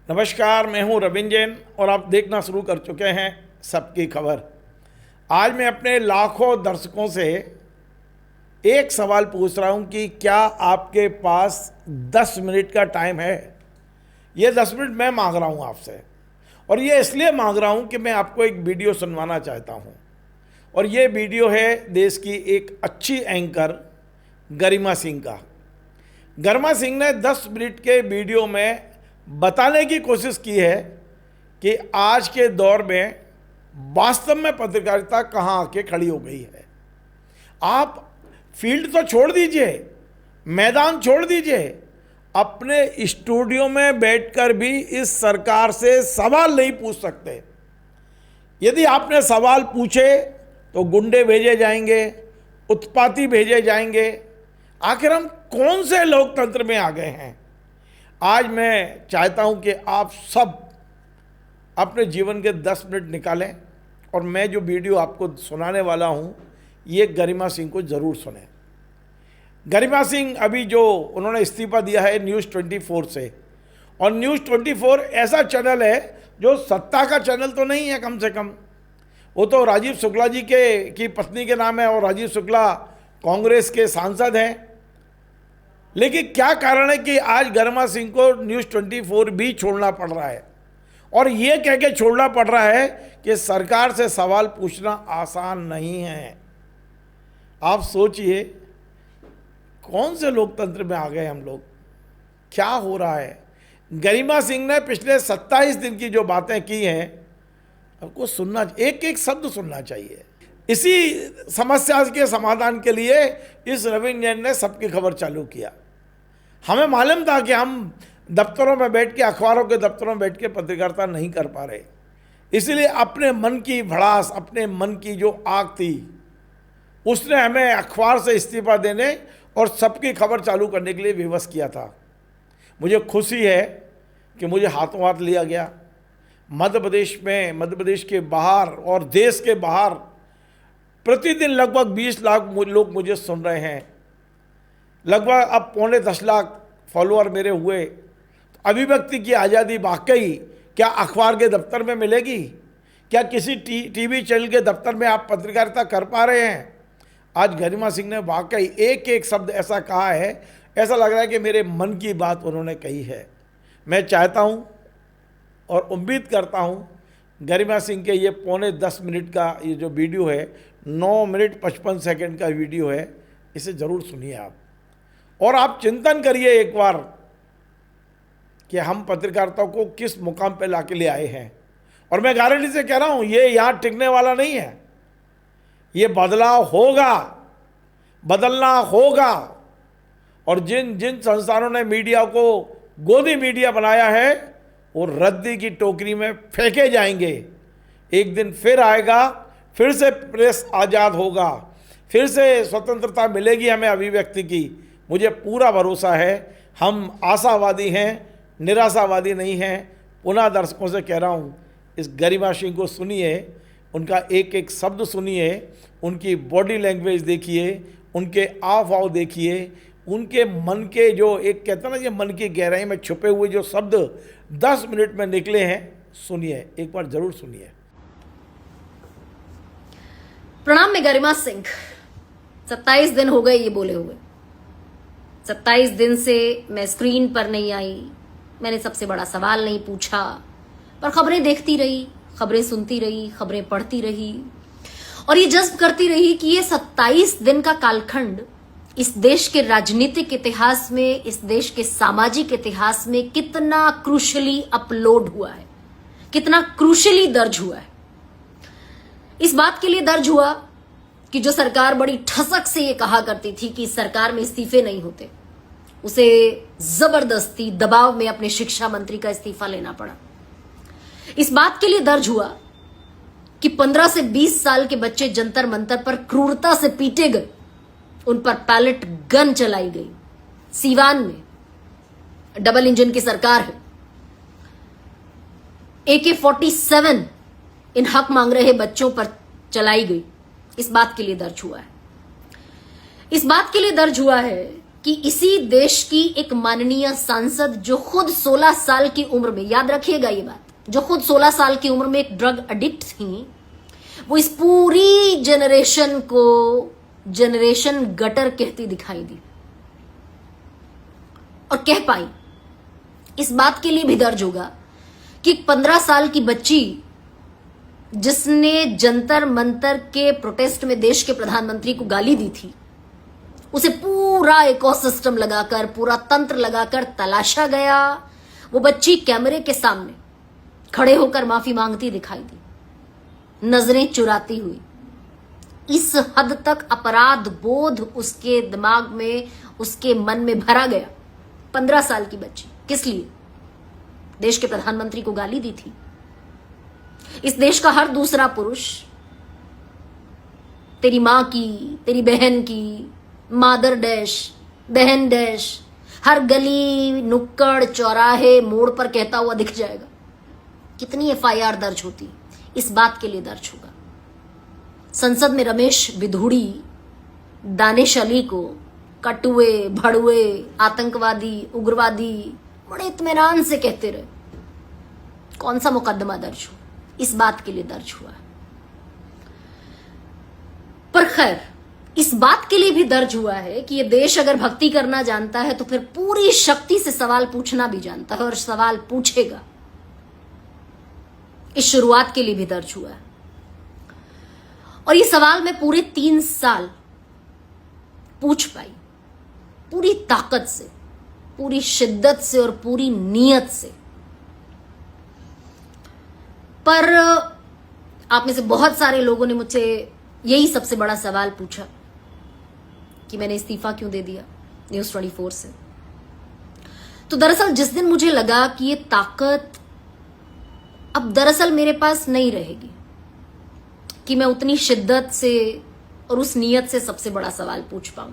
नमस्कार, मैं हूं रविंद्र जैन और आप देखना शुरू कर चुके हैं सबकी खबर। आज मैं अपने लाखों दर्शकों से एक सवाल पूछ रहा हूं कि क्या आपके पास 10 मिनट का टाइम है। ये 10 मिनट मैं मांग रहा हूं आपसे, और ये इसलिए मांग रहा हूं कि मैं आपको एक वीडियो सुनवाना चाहता हूं। और ये वीडियो है देश की एक अच्छी एंकर गरिमा सिंह का। गरिमा सिंह ने 10 मिनट के वीडियो में बताने की कोशिश की है कि आज के दौर में वास्तव में पत्रकारिता कहाँ आके खड़ी हो गई है। आप फील्ड तो छोड़ दीजिए, मैदान छोड़ दीजिए, अपने स्टूडियो में बैठकर भी इस सरकार से सवाल नहीं पूछ सकते। यदि आपने सवाल पूछे तो गुंडे भेजे जाएंगे, उत्पाती भेजे जाएंगे। आखिर हम कौन से लोकतंत्र में आ गए हैं। आज मैं चाहता हूं कि आप सब अपने जीवन के 10 मिनट निकालें और मैं जो वीडियो आपको सुनाने वाला हूं ये गरिमा सिंह को ज़रूर सुनें। गरिमा सिंह अभी जो उन्होंने इस्तीफा दिया है न्यूज़ 24 से, और न्यूज़ 24 ऐसा चैनल है जो सत्ता का चैनल तो नहीं है, कम से कम वो तो राजीव शुक्ला जी की पत्नी के नाम है और राजीव शुक्ला कांग्रेस के सांसद हैं। लेकिन क्या कारण है कि आज गरिमा सिंह को न्यूज़ 24 भी छोड़ना पड़ रहा है, और ये कह के छोड़ना पड़ रहा है कि सरकार से सवाल पूछना आसान नहीं है। आप सोचिए कौन से लोकतंत्र में आ गए हम लोग, क्या हो रहा है। गरिमा सिंह ने पिछले 27 दिन की जो बातें की हैं, आपको सुनना, एक एक शब्द सुनना चाहिए। इसी समस्या के समाधान के लिए इस रविंद्र जैन ने सबकी खबर चालू किया। हमें मालूम था कि हम दफ्तरों में बैठ के, अखबारों के दफ्तरों में बैठ के पत्रकारिता नहीं कर पा रहे, इसलिए अपने मन की भड़ास, अपने मन की जो आग थी, उसने हमें अखबार से इस्तीफा देने और सबकी खबर चालू करने के लिए विवश किया था। मुझे खुशी है कि मुझे हाथों हाथ लिया गया। मध्य प्रदेश के बाहर और देश के बाहर प्रतिदिन लगभग 20 लाख लोग मुझे सुन रहे हैं। लगभग अब 9.25 लाख फॉलोअर मेरे हुए। तो अभिव्यक्ति की आज़ादी वाकई क्या अखबार के दफ्तर में मिलेगी? क्या किसी टीवी चैनल के दफ्तर में आप पत्रकारिता कर पा रहे हैं? आज गरिमा सिंह ने वाकई एक एक शब्द ऐसा कहा है, ऐसा लग रहा है कि मेरे मन की बात उन्होंने कही है। मैं चाहता हूं और उम्मीद करता हूं गरिमा सिंह के ये 9.25 मिनट का ये जो वीडियो है, 9 मिनट 55 सेकंड का वीडियो है, इसे ज़रूर सुनिए आप, और आप चिंतन करिए एक बार कि हम पत्रकारिता को किस मुकाम पे लाके ले आए हैं। और मैं गारंटी से कह रहा हूं ये यहाँ टिकने वाला नहीं है, ये बदलाव होगा, बदलना होगा। और जिन संस्थानों ने मीडिया को गोदी मीडिया बनाया है वो रद्दी की टोकरी में फेंके जाएंगे। एक दिन फिर आएगा, फिर से प्रेस आज़ाद होगा, फिर से स्वतंत्रता मिलेगी हमें अभिव्यक्ति की। मुझे पूरा भरोसा है। हम आशावादी हैं, निराशावादी नहीं हैं। पुनः दर्शकों से कह रहा हूँ, इस गरिमा सिंह को सुनिए, उनका एक एक शब्द सुनिए, उनकी बॉडी लैंग्वेज देखिए, उनके हाव भाव देखिए, उनके मन के जो एक कहते हैं ना, ये मन की गहराई में छुपे हुए जो शब्द 10 मिनट में निकले हैं, सुनिए, एक बार जरूर सुनिए। प्रणाम, मैं गरिमा सिंह। 27 दिन हो गए ये बोले हुए। 27 दिन से मैं स्क्रीन पर नहीं आई, मैंने सबसे बड़ा सवाल नहीं पूछा, पर खबरें देखती रही, खबरें सुनती रही, खबरें पढ़ती रही, और ये जज्ब करती रही कि ये 27 दिन का कालखंड इस देश के राजनीतिक इतिहास में, इस देश के सामाजिक इतिहास में कितना क्रूशली अपलोड हुआ है, कितना क्रूशली दर्ज हुआ है। इस बात के लिए दर्ज हुआ कि जो सरकार बड़ी ठसक से ये कहा करती थी कि इस सरकार में इस्तीफे नहीं होते, उसे जबरदस्ती दबाव में अपने शिक्षा मंत्री का इस्तीफा लेना पड़ा। इस बात के लिए दर्ज हुआ कि 15 से 20 साल के बच्चे जंतर मंतर पर क्रूरता से पीटे गए, उन पर पैलेट गन चलाई गई। सीवान में डबल इंजन की सरकार है, AK-47 इन हक मांग रहे बच्चों पर चलाई गई। इस बात के लिए दर्ज हुआ है। इस बात के लिए दर्ज हुआ है कि इसी देश की एक माननीय सांसद जो खुद 16 साल की उम्र में, याद रखिएगा ये बात, जो खुद 16 साल की उम्र में एक ड्रग एडिक्ट थी, वो इस पूरी जनरेशन को जनरेशन गटर कहती दिखाई दी और कह पाई। इस बात के लिए भी दर्ज होगा कि 15 साल की बच्ची जिसने जंतर मंतर के प्रोटेस्ट में देश के प्रधानमंत्री को गाली दी थी, उसे पूरा इकोसिस्टम लगाकर, पूरा तंत्र लगाकर तलाशा गया। वो बच्ची कैमरे के सामने खड़े होकर माफी मांगती दिखाई दी, नजरें चुराती हुई। इस हद तक अपराध बोध उसके दिमाग में, उसके मन में भरा गया। 15 साल की बच्ची, किस लिए? देश के प्रधानमंत्री को गाली दी थी। इस देश का हर दूसरा पुरुष तेरी मां की, तेरी बहन की, मादर डैश, बहन डैश, हर गली नुक्कड़ चौराहे मोड़ पर कहता हुआ दिख जाएगा। कितनी एफआईआर दर्ज होती, इस बात के लिए दर्ज होगा। संसद में रमेश विधुड़ी दानिश अली को कटुए, भड़ुए, आतंकवादी, उग्रवादी बड़े इत्मीनान से कहते रहे। कौन सा मुकदमा दर्ज हो, इस बात के लिए दर्ज हुआ। पर खैर, इस बात के लिए भी दर्ज हुआ है कि यह देश अगर भक्ति करना जानता है तो फिर पूरी शक्ति से सवाल पूछना भी जानता है और सवाल पूछेगा। इस शुरुआत के लिए भी दर्ज हुआ है। और ये सवाल मैं पूरे 3 साल पूछ पाई, पूरी ताकत से, पूरी शिद्दत से और पूरी नीयत से। पर आप में से बहुत सारे लोगों ने मुझसे यही सबसे बड़ा सवाल पूछा कि मैंने इस्तीफा क्यों दे दिया न्यूज़ 24 से। तो दरअसल जिस दिन मुझे लगा कि ये ताकत अब दरअसल मेरे पास नहीं रहेगी कि मैं उतनी शिद्दत से और उस नीयत से सबसे बड़ा सवाल पूछ पाऊं,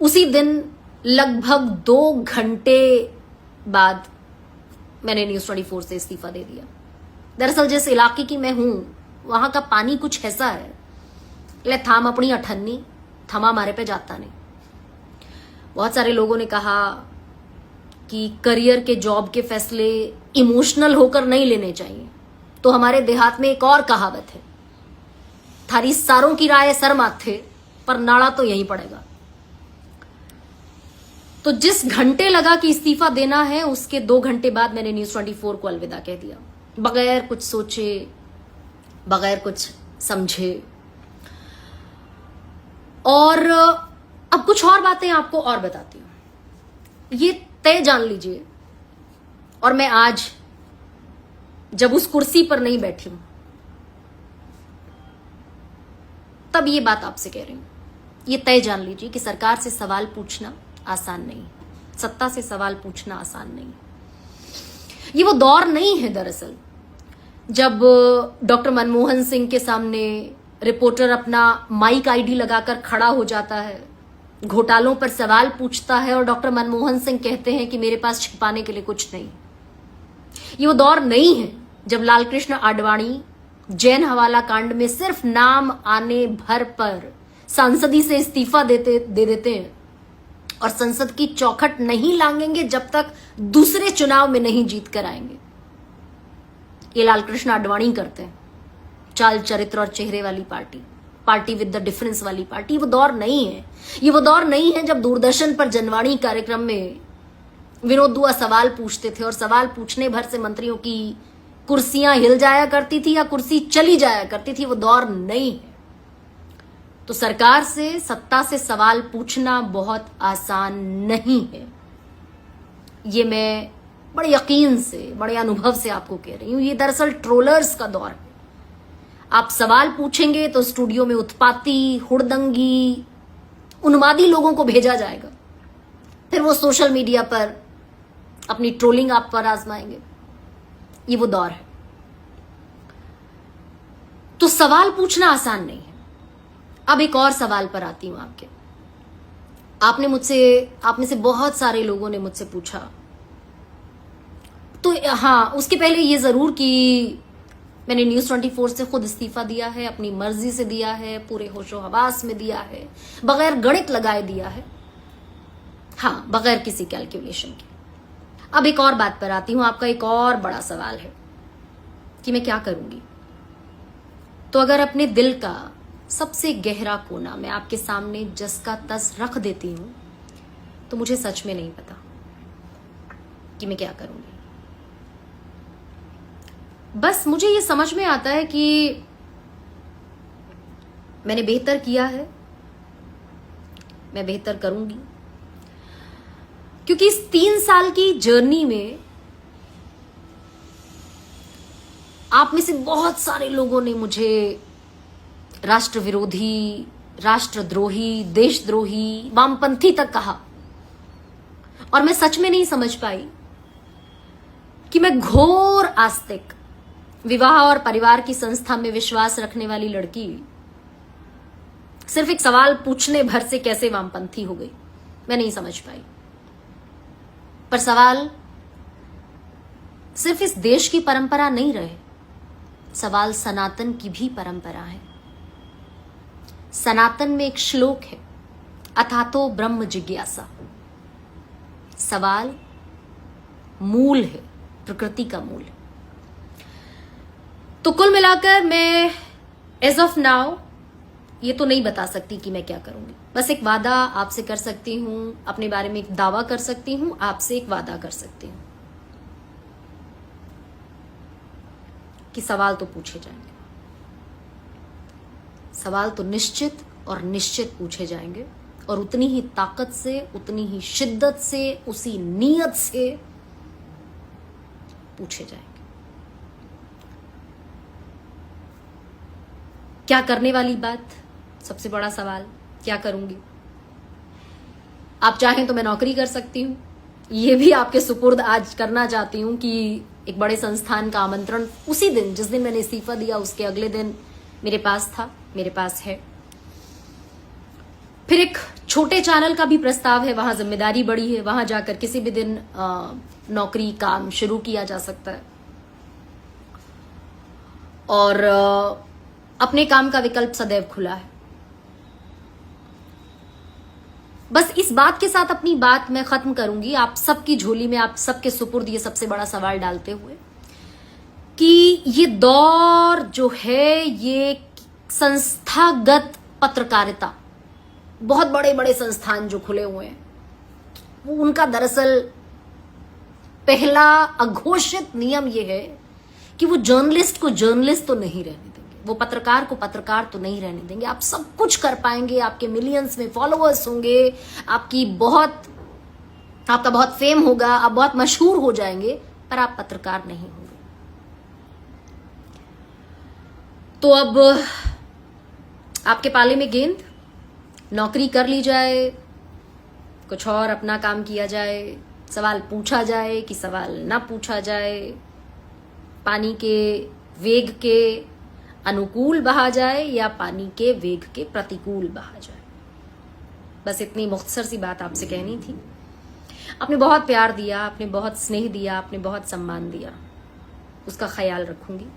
उसी दिन लगभग 2 घंटे बाद मैंने न्यूज़ 24 से इस्तीफा दे दिया। दरअसल जिस इलाके की मैं हूं वहां का पानी कुछ ऐसा है, ले थाम अपनी अठन्नी, थमा मारे पे जाता नहीं। बहुत सारे लोगों ने कहा कि करियर के, जॉब के फैसले इमोशनल होकर नहीं लेने चाहिए। तो हमारे देहात में एक और कहावत है, थारी सारों की राय सर माथे पर नाड़ा तो यहीं पड़ेगा। तो जिस घंटे लगा कि इस्तीफा देना है, उसके 2 घंटे बाद मैंने न्यूज़ 24 को अलविदा कह दिया, बगैर कुछ सोचे, बगैर कुछ समझे। और अब कुछ और बातें आपको और बताती हूं। ये तय जान लीजिए, और मैं आज जब उस कुर्सी पर नहीं बैठी हूं तब ये बात आपसे कह रही हूं। ये तय जान लीजिए कि सरकार से सवाल पूछना आसान नहीं, सत्ता से सवाल पूछना आसान नहीं। ये वो दौर नहीं है दरअसल जब डॉक्टर मनमोहन सिंह के सामने रिपोर्टर अपना माइक आईडी लगाकर खड़ा हो जाता है, घोटालों पर सवाल पूछता है और डॉक्टर मनमोहन सिंह कहते हैं कि मेरे पास छिपाने के लिए कुछ नहीं। ये वो दौर नहीं है जब लालकृष्ण आडवाणी जैन हवाला कांड में सिर्फ नाम आने भर पर सांसदी से इस्तीफा दे देते हैं और संसद की चौखट नहीं लांघेंगे जब तक दूसरे चुनाव में नहीं जीत कर आएंगे। ये लालकृष्ण आडवाणी करते हैं, चाल चरित्र और चेहरे वाली party, party with the difference वाली पार्टी। वो दौर नहीं है। ये वो दौर नहीं है जब दूरदर्शन पर जनवाणी कार्यक्रम में विनोद दुआ सवाल पूछते थे और सवाल पूछने भर से मंत्रियों की कुर्सियां हिल जाया करती थी या कुर्सी चली जाया करती थी। वो दौर नहीं है। तो सरकार से, सत्ता से सवाल पूछना बहुत आसान नहीं है। ये मैं बड़े यकीन से, बड़े अनुभव से आपको कह रही हूं। ये दरअसल ट्रोलर्स का दौर है। आप सवाल पूछेंगे तो स्टूडियो में उत्पाती, हुड़दंगी, उन्मादी लोगों को भेजा जाएगा, फिर वो सोशल मीडिया पर अपनी ट्रोलिंग आप पर आजमाएंगे। ये वो दौर है। तो सवाल पूछना आसान नहीं है। अब एक और सवाल पर आती हूं आपके। आप में से बहुत सारे लोगों ने मुझसे पूछा, तो हाँ, उसके पहले ये जरूर कि मैंने न्यूज़ 24 से खुद इस्तीफा दिया है, अपनी मर्जी से दिया है, पूरे होशो हवास में दिया है, बगैर गणित लगाए दिया है, हाँ, बगैर किसी कैलकुलेशन के। अब एक और बात पर आती हूं। आपका एक और बड़ा सवाल है कि मैं क्या करूंगी। तो अगर अपने दिल का सबसे गहरा कोना मैं आपके सामने जस का तस रख देती हूं, तो मुझे सच में नहीं पता कि मैं क्या करूंगी। बस मुझे ये समझ में आता है कि मैंने बेहतर किया है, मैं बेहतर करूंगी, क्योंकि इस 3 साल की जर्नी में आप में से बहुत सारे लोगों ने मुझे राष्ट्र विरोधी, राष्ट्रद्रोही, देशद्रोही, वामपंथी तक कहा, और मैं सच में नहीं समझ पाई कि मैं घोर आस्तिक, विवाह और परिवार की संस्था में विश्वास रखने वाली लड़की सिर्फ एक सवाल पूछने भर से कैसे वामपंथी हो गई। मैं नहीं समझ पाई। पर सवाल सिर्फ इस देश की परंपरा नहीं रहे, सवाल सनातन की भी परंपरा है। सनातन में एक श्लोक है, अथातो ब्रह्म जिज्ञासा। सवाल मूल है, प्रकृति का मूल है। तो कुल मिलाकर मैं एज ऑफ नाउ ये तो नहीं बता सकती कि मैं क्या करूंगी। बस एक वादा आपसे कर सकती हूं, अपने बारे में एक दावा कर सकती हूं, आपसे एक वादा कर सकती हूं कि सवाल तो पूछे जाएंगे, सवाल तो निश्चित और निश्चित पूछे जाएंगे, और उतनी ही ताकत से, उतनी ही शिद्दत से, उसी नीयत से पूछे जाएंगे। क्या करने वाली बात, सबसे बड़ा सवाल, क्या करूंगी। आप चाहें तो मैं नौकरी कर सकती हूं, ये भी आपके सुपुर्द आज करना चाहती हूं कि एक बड़े संस्थान का आमंत्रण उसी दिन, जिस दिन मैंने इस्तीफा दिया, उसके अगले दिन मेरे पास था, मेरे पास है। फिर एक छोटे चैनल का भी प्रस्ताव है, वहां जिम्मेदारी बड़ी है, वहां जाकर किसी भी दिन नौकरी, काम शुरू किया जा सकता है, और अपने काम का विकल्प सदैव खुला है। बस इस बात के साथ अपनी बात मैं खत्म करूंगी, आप सबकी झोली में, आप सबके सुपुर्द ये सबसे बड़ा सवाल डालते हुए कि ये दौर जो है, ये संस्थागत पत्रकारिता, बहुत बड़े बड़े संस्थान जो खुले हुए हैं, वो उनका दरअसल पहला अघोषित नियम ये है कि वो जर्नलिस्ट को जर्नलिस्ट तो नहीं रहने देंगे, वो पत्रकार को पत्रकार तो नहीं रहने देंगे। आप सब कुछ कर पाएंगे, आपके मिलियंस में फॉलोअर्स होंगे, आपका बहुत फेम होगा, आप बहुत मशहूर हो जाएंगे, पर आप पत्रकार नहीं होंगे। तो अब आपके पाले में गेंद, नौकरी कर ली जाए, कुछ और अपना काम किया जाए, सवाल पूछा जाए कि सवाल ना पूछा जाए, पानी के वेग के अनुकूल बहा जाए या पानी के वेग के प्रतिकूल बहा जाए। बस इतनी मुख्तसर सी बात आपसे कहनी थी। आपने बहुत प्यार दिया, आपने बहुत स्नेह दिया, आपने बहुत सम्मान दिया, उसका ख्याल रखूंगी,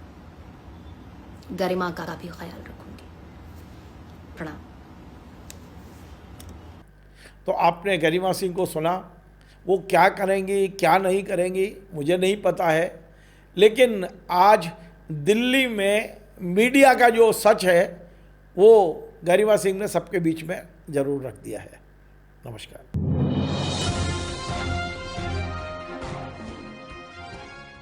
गरिमा का भी ख्याल रखूंगी। प्रणाम। तो आपने गरिमा सिंह को सुना, वो क्या करेंगी क्या नहीं करेंगी मुझे नहीं पता है, लेकिन आज दिल्ली में मीडिया का जो सच है वो गरिमा सिंह ने सबके बीच में ज़रूर रख दिया है। नमस्कार।